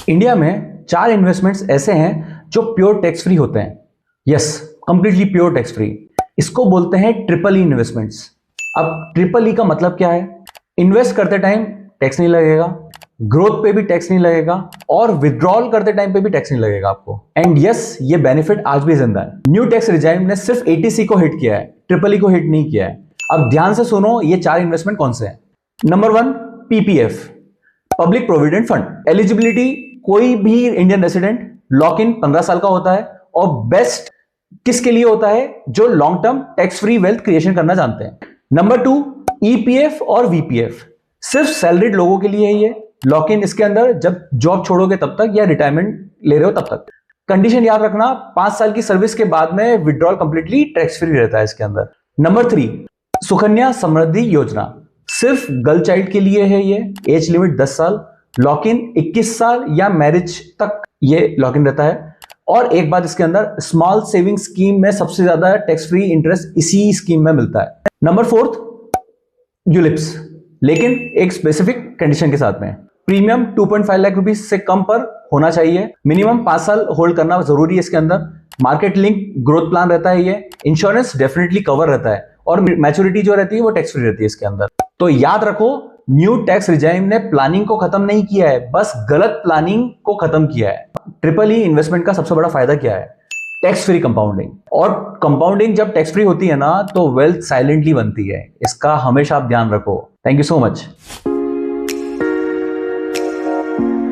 India में 4 investments ऐसे हैं जो प्योर टैक्स फ्री होते हैं। Yes, completely pure tax free. इसको बोलते हैं ट्रिपल ई इन्वेस्टमेंट्स। अब ट्रिपल ई का मतलब क्या है? इन्वेस्ट करते टाइम टैक्स नहीं लगेगा, ग्रोथ पे भी टैक्स नहीं लगेगा और विड्रॉल करते टाइम पे भी टैक्स नहीं लगेगा आपको। एंड यस, ये बेनिफिट आज भी जिंदा है। न्यू टैक्स रिजाइम ने सिर्फ एटीसी को हिट किया है, ट्रिपल ई को हिट नहीं किया है। अब ध्यान से सुनो, ये 4 इन्वेस्टमेंट कौन से हैं। Number 1, PPF, public provident fund. Eligibility, कोई भी इंडियन रेसिडेंट, लॉक इन 15 साल का होता है और बेस्ट किसके लिए होता है? जो long term tax free wealth creation करना जानते हैं। नंबर 2, ईपीएफ और वीपीएफ, सिर्फ सैलरीड लोगों के लिए है ये। लॉक इन इसके अंदर जब जॉब छोड़ोगे तब तक या रिटायरमेंट ले रहे हो तब तक। कंडीशन याद रखना, 5 साल की सर्विस के बाद में विड्रॉल कंप्लीटली टैक्स फ्री रहता है इसके अंदर। नंबर 3, सुकन्या समृद्धि योजना, सिर्फ गर्ल चाइल्ड के लिए है ये। एज लिमिट 10 साल, लॉक इन 21 साल या मैरिज तक ये लॉक इन रहता है। और एक बात इसके अंदर, स्मॉल सेविंग स्कीम में सबसे ज्यादा टैक्स फ्री इंटरेस्ट इसी स्कीम में मिलता है। नंबर 4, यूलिप्स, लेकिन एक स्पेसिफिक कंडीशन के साथ में। प्रीमियम 2.5 लाख रुपीज से कम पर होना चाहिए। मिनिमम 5 साल होल्ड करना जरूरी है इसके अंदर। मार्केट लिंक ग्रोथ प्लान रहता है ये। इंश्योरेंस डेफिनेटली कवर रहता है और मैच्योरिटी जो रहती है वो टैक्स फ्री रहती है इसके अंदर। तो याद रखो, न्यू टैक्स रिजाइम ने प्लानिंग को खत्म नहीं किया है, बस गलत प्लानिंग को खत्म किया है। ट्रिपल ई इन्वेस्टमेंट का सबसे बड़ा फायदा क्या है? Tax free compounding. और कंपाउंडिंग जब टैक्स फ्री होती है ना, तो वेल्थ साइलेंटली बनती है। इसका हमेशा आप ध्यान रखो। Thank you so much.